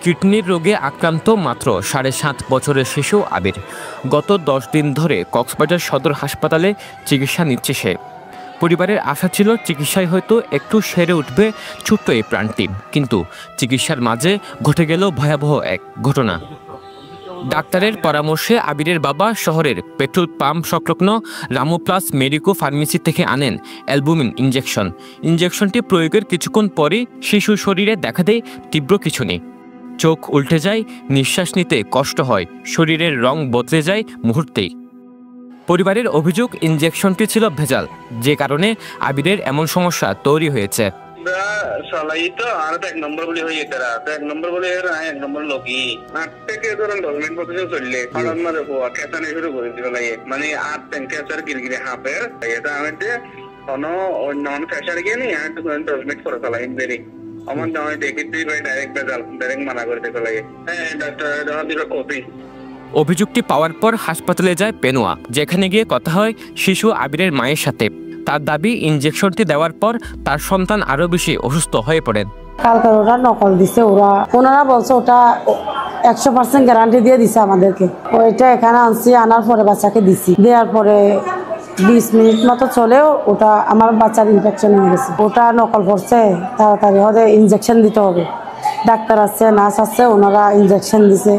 কিডনির রোগে আক্রান্ত মাত্র 7.5 বছরের শিশু আবির। গত 10 দিন ধরে কক্সবাজার সদর হাসপাতালে চিকিৎসা নিচ্ছে সে। পরিবারের আশা ছিল চিকিৎসায় হয়তো একটু সেরে উঠবে ছোট্ট এই প্রাণটি, কিন্তু চিকিৎসার মাঝে ঘটে গেল ভয়াবহ এক ঘটনা। ডাক্তারের পরামর্শে আবিরের বাবা শহরের পেট্রোল পাম্প সংলগ্ন রামু প্লাস মেডিকো ফার্মেসি থেকে আনেন অ্যালবুমিন ইঞ্জেকশনটি প্রয়োগের কিছুক্ষণ পরই শিশুর শরীরে দেখা দেয় তীব্র খিঁচুনি। চোখ উল্টে যায়, নিঃশ্বাস নিতে কষ্ট হয়, শরীরের রং বদলে যায় মুহূর্তেই। পরিবারের অভিযোগ, ইঞ্জেকশনটি ছিল ভেজাল, যে কারণে আবিরের এমন সমস্যা তৈরি হয়েছে। এক নম্বর লোকই থেকে ধরেন 10 মিনিট পর্যন্ত চললে হঠাৎ মাঝে পোয়া খেঁচানি শুরু করে দিল লাগে, মানে আর টেম্পারেচার গিরগিরে হাফের এটা আমাদের কোনো নন ফ্যাশার গিয়ে নি 10 মিনিট করে ফেলাই দেরি আমার নয় দেখি তুই ভাই ডাইরেক্ট ভেজাল ডাইরেক্ট মানা করে দিতে লাগে। হ্যাঁ ডাক্তার দিল কপি। অভিযোগটি পাওয়ার পর হাসপাতালে যায় পেনুয়া, যেখানে গিয়ে কথা হয় শিশু আবিরের মায়ের সাথে। তার দাবি, ইঞ্জেকশনটি দেওয়ার পর তার সন্তান আরো বেশি অসুস্থ হয়ে পড়েন। কালকে ওরা নকল দিছে, ওনারা বলছে ওটা 100% গ্যারান্টি দিয়ে দিছে আমাদেরকে। ওইটা এখানে আনছি, আনার পরে বাচ্চাকে দিছি, দেওয়ার পরে 20 মিনিট মতো চলেও ওটা আমার বাচ্চার ইনফেকশন হয়ে গেছে। ওটা নকল করছে, তাড়াতাড়ি হলে ইঞ্জেকশন দিতে হবে। ডাক্তার আছে, নার্স আছে, ওনারা ইঞ্জেকশন দিছে।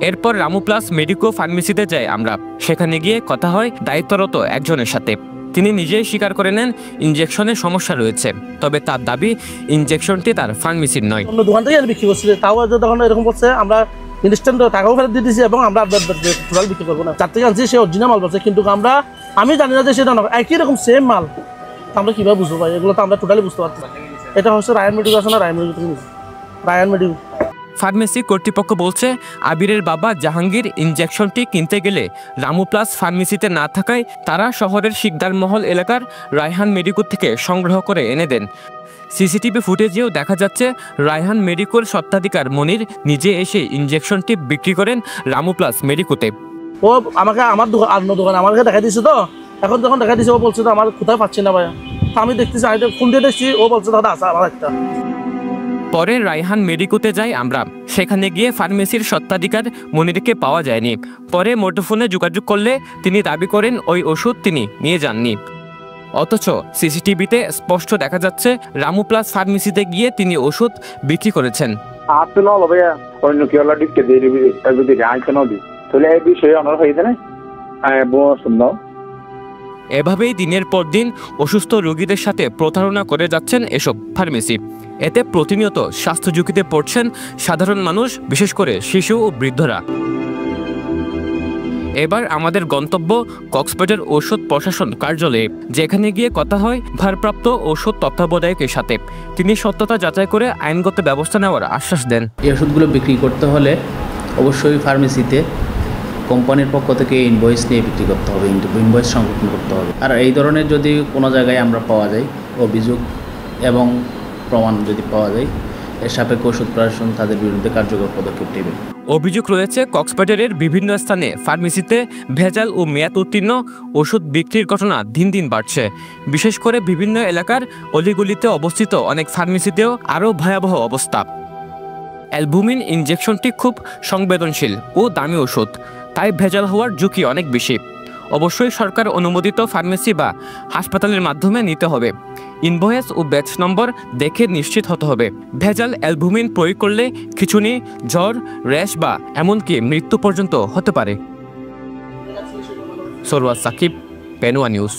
এরপর রামু প্লাস মেডিকো ফার্মেসিতে যাই আমরা। সেখানে গিয়ে কথা হয় দায়িত্বরত একজনের সাথে। তিনি নিজেই স্বীকার করে নেন ইঞ্জেকশনের সমস্যা রয়েছে, তবে তার দাবি ইঞ্জেকশনটি তার ফার্মেসির নয়। অন্য দোকান থেকে বিক্রি করছিল, তাও তখন এরকম করছে, আমরা ইনস্ট্যান্ট টাকাও ফেরত দিয়ে দিয়েছি এবং আমরা টোটাল বিক্রি করবো না। যার থেকে আনছি সে অরিজিনাল মাল বলছে, কিন্তু আমি জানি না যে সেটা একই রকম সেম মাল। আমরা কীভাবে বুঝবো ভাই? এগুলো তো আমরা টোটালি বুঝতে পারছি। এটা হচ্ছে রায়ান মেডিকো আছে না, রায়ান মেডিকো ফার্মেসি কর্তৃপক্ষ বলছে, আবিরের বাবা জাহাঙ্গীর ইঞ্জেকশনটি কিনতে গেলে রামু প্লাস ফার্মেসিতে না থাকায় তারা শহরের শিকদার মহল এলাকার রায়হান মেডিকো থেকে সংগ্রহ করে এনে দেন। সিসিটিভি ফুটেজেও দেখা যাচ্ছে রায়হান মেডিকোর স্বত্বাধিকার মনির নিজে এসে ইঞ্জেকশনটি বিক্রি করেন রামু প্লাস মেডিকোতে। ও আমাকে আমার দোকান আমাকে দেখা দিচ্ছে, তো এখন যখন দেখা দিচ্ছে ও বলছে তো আমার কোথায় পাচ্ছি না ভাইয়া। আমি দেখতেছি ফোন দিয়ে দেখছি, ও বলছে দাদা আসা আমার একটা। পরে রায়হান মেডিকোতে যাই আমরা। সেখানে গিয়ে ফার্মেসির স্বত্বাধিকার মনিরকে পাওয়া যায়নি। পরে মুঠোফোনে যোগাযোগ করলে তিনি দাবি করেন ওই ওষুধ তিনি নিয়ে যাননি। অথচ সিসিটিভিতে স্পষ্ট দেখা যাচ্ছে রামু প্লাস ফার্মেসিতে গিয়ে তিনি ওষুধ বিক্রি করেছেন। এভাবেই দিনের পর দিন অসুস্থ রোগীদের সাথে প্রতারণা করে যাচ্ছেন এসব ফার্মেসি। এতে প্রতিনিয়ত স্বাস্থ্য ঝুঁকিতে পড়ছেন সাধারণ মানুষ, বিশেষ করে শিশু ও বৃদ্ধরা। এবার আমাদের গন্তব্য কক্সবাজার ঔষধ প্রশাসন কার্যালয়ে, যেখানে গিয়ে কথা হয় ভারপ্রাপ্ত ঔষধ তত্ত্বাবধায়কের সাথে। তিনি সত্যতা যাচাই করে আইনগত ব্যবস্থা নেওয়ার আশ্বাস দেন। এই ওষুধগুলো বিক্রি করতে হলে অবশ্যই ফার্মেসিতে কোম্পানির পক্ষ থেকে ইনভয়েস নিয়ে বিক্রি করতে হবে, ইনভয়েস সংরক্ষণ করতে হবে। আর এই ধরনের যদি কোনো জায়গায় আমরা পাওয়া যায় অভিযোগ এবং প্রমাণ যদি পাওয়া যায়, এর সাপেক্ষে ওষুধ প্রশাসন তাদের বিরুদ্ধে কার্যকর পদক্ষেপ নেবে। অভিযোগ রয়েছে কক্সবাজারের বিভিন্ন স্থানে ফার্মেসিতে ভেজাল ও মেয়াদ উত্তীর্ণ ওষুধ বিক্রির ঘটনা দিন দিন বাড়ছে। বিশেষ করে বিভিন্ন এলাকার অলিগলিতে অবস্থিত অনেক ফার্মেসিতেও আরও ভয়াবহ অবস্থা। অ্যালবুমিন ইঞ্জেকশনটি খুব সংবেদনশীল ও দামি ওষুধ, তাই ভেজাল হওয়ার ঝুঁকি অনেক বেশি। অবশ্যই সরকার অনুমোদিত ফার্মেসি বা হাসপাতালের মাধ্যমে নিতে হবে। ইনভয়েস ও ব্যাচ নম্বর দেখে নিশ্চিত হতে হবে। ভেজাল অ্যালবুমিন প্রয়োগ করলে খিঁচুনি, জ্বর, র্যাশ বা এমনকি মৃত্যু পর্যন্ত হতে পারে। সরওয়ার সাকিব, পেনুয়া নিউজ।